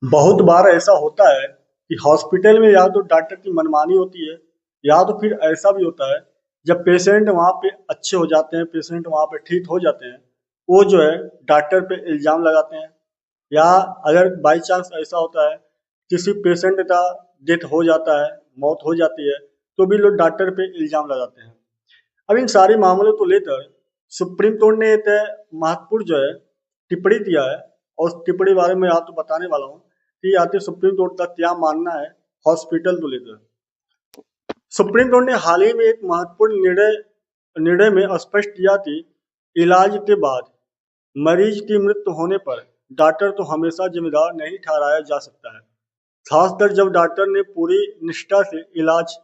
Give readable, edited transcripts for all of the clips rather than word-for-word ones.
बहुत बार ऐसा होता है कि हॉस्पिटल में या तो डॉक्टर की मनमानी होती है या तो फिर ऐसा भी होता है जब पेशेंट वहाँ पे अच्छे हो जाते हैं, पेशेंट वहाँ पे ठीक हो जाते हैं, वो जो है डॉक्टर पे इल्ज़ाम लगाते हैं। या अगर बाई चांस ऐसा होता है किसी पेशेंट का डेथ हो जाता है, मौत हो जाती है, तो भी लोग डॉक्टर पे इल्ज़ाम लगाते हैं। अब इन सारे मामलों को लेकर सुप्रीम कोर्ट ने एक महत्वपूर्ण जो है टिप्पणी दिया है, और उस टिप्पणी बारे में आपको बताने वाला हूँ कि आखिर सुप्रीम कोर्ट का क्या मानना है हॉस्पिटल को लेकर। सुप्रीम कोर्ट ने हाल ही में एक महत्वपूर्ण निर्णय में स्पष्ट किया कि इलाज के बाद मरीज की मृत्यु होने पर डॉक्टर तो हमेशा जिम्मेदार नहीं ठहराया जा सकता है, खासकर जब डॉक्टर ने पूरी निष्ठा से इलाज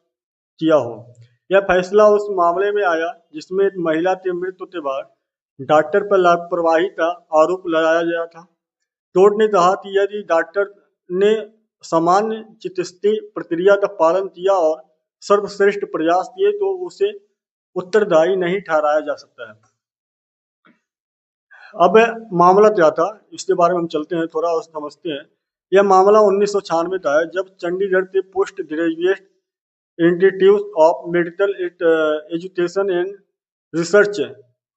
किया हो। यह फैसला उस मामले में आया जिसमें एक महिला की मृत्यु के बाद डॉक्टर पर लापरवाही का आरोप लगाया गया था। कोर्ट ने कहा कि यदि डॉक्टर ने सामान्य चिकित्सीय प्रक्रिया का पालन किया और सर्वश्रेष्ठ प्रयास किए तो उसे उत्तरदायी नहीं ठहराया जा सकता है। अब मामला क्या था, इसके बारे में हम चलते हैं, थोड़ा और समझते हैं। यह मामला 1996 का है, जब चंडीगढ़ के post graduate institute of medical education and research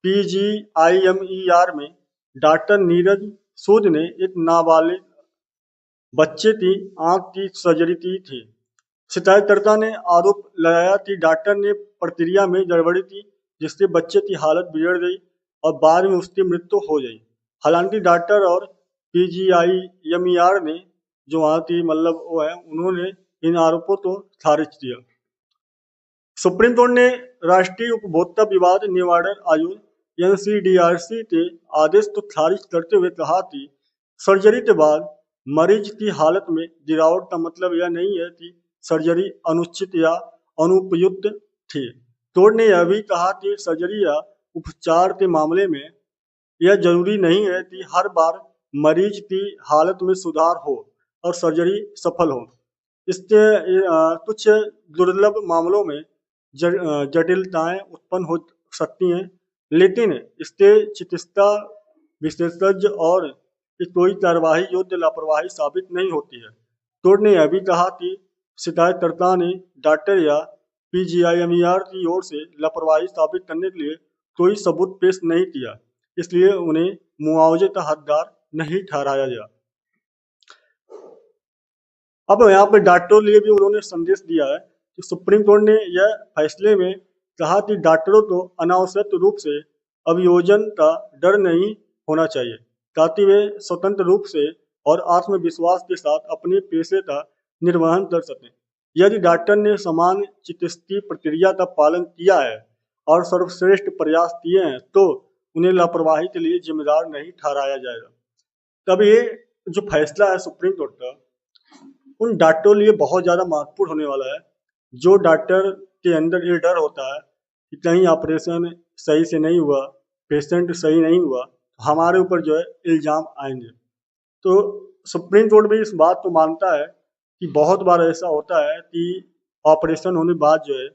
PGIMER में डॉक्टर नीरज सूद ने एक नाबालिग बच्चे की आंख की सर्जरी की थी। शिकायतकर्ता ने आरोप लगाया कि डॉक्टर ने प्रक्रिया में गड़बड़ी की जिससे बच्चे की हालत बिगड़ गई और बाद में उसकी मृत्यु हो गई। हालांकि डॉक्टर और PGIMER ने जो वहाँ की मतलब वो है, उन्होंने इन आरोपों को खारिज किया। सुप्रीम कोर्ट ने राष्ट्रीय उपभोक्ता विवाद निवारण आयोग NCDRC के आदेश को खारिज करते हुए कहा कि सर्जरी के बाद मरीज की हालत में गिरावट का मतलब यह नहीं है कि सर्जरी अनुचित या अनुपयुक्त थी। कोर्ट ने यह भी कहा कि सर्जरी या उपचार के मामले में यह जरूरी नहीं है कि हर बार मरीज की हालत में सुधार हो और सर्जरी सफल हो। इसके कुछ दुर्लभ मामलों में जटिलताएं उत्पन्न हो सकती हैं, लेकिन इसके चिकित्सा विशेषज्ञ और कोई कार्यवाही योग्य लापरवाही साबित नहीं होती है। कोर्ट ने यह भी कहा कि शिकायतकर्ता ने डॉक्टर या PGIMER की ओर से लापरवाही साबित करने के लिए कोई सबूत पेश नहीं किया, इसलिए उन्हें मुआवजे का हकदार नहीं ठहराया गया। अब यहाँ पे डॉक्टरों के लिए भी उन्होंने संदेश दिया है कि सुप्रीम कोर्ट ने यह फैसले में कहा कि डॉक्टरों को अनावश्यक रूप से अभियोजन का डर नहीं होना चाहिए ताकि वे स्वतंत्र रूप से और आत्मविश्वास के साथ अपने पेशे का निर्वहन कर सकें। यदि डॉक्टर ने समान चिकित्सीय प्रक्रिया का पालन किया है और सर्वश्रेष्ठ प्रयास किए हैं तो उन्हें लापरवाही के लिए जिम्मेदार नहीं ठहराया जाएगा। तब ये जो फैसला है सुप्रीम कोर्ट का उन डॉक्टरों लिए बहुत ज़्यादा महत्वपूर्ण होने वाला है। जो डॉक्टर के अंदर ये डर होता है कि कहीं ऑपरेशन सही से नहीं हुआ, पेशेंट सही नहीं हुआ, तो हमारे ऊपर जो है इल्ज़ाम आएंगे। तो सुप्रीम कोर्ट भी इस बात को मानता है कि बहुत बार ऐसा होता है कि ऑपरेशन होने बाद जो है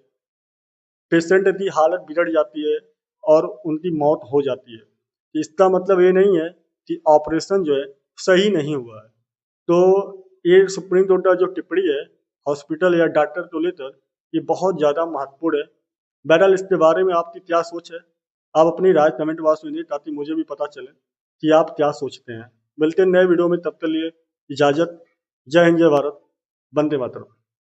पेशेंट की हालत बिगड़ जाती है और उनकी मौत हो जाती है। इसका मतलब ये नहीं है कि ऑपरेशन जो है सही नहीं हुआ है। तो ये सुप्रीम कोर्ट का जो टिप्पणी है हॉस्पिटल या डॉक्टर को लेकर, ये बहुत ज़्यादा महत्वपूर्ण है। बहरहाल इसके बारे में आपकी क्या सोच है, आप अपनी राय कमेंट बॉक्स में दीजिए ताकि मुझे भी पता चले कि आप क्या सोचते हैं। मिलते हैं नए वीडियो में, तब तक के लिए इजाज़त। जय हिंद, जय भारत, वंदे मातरम।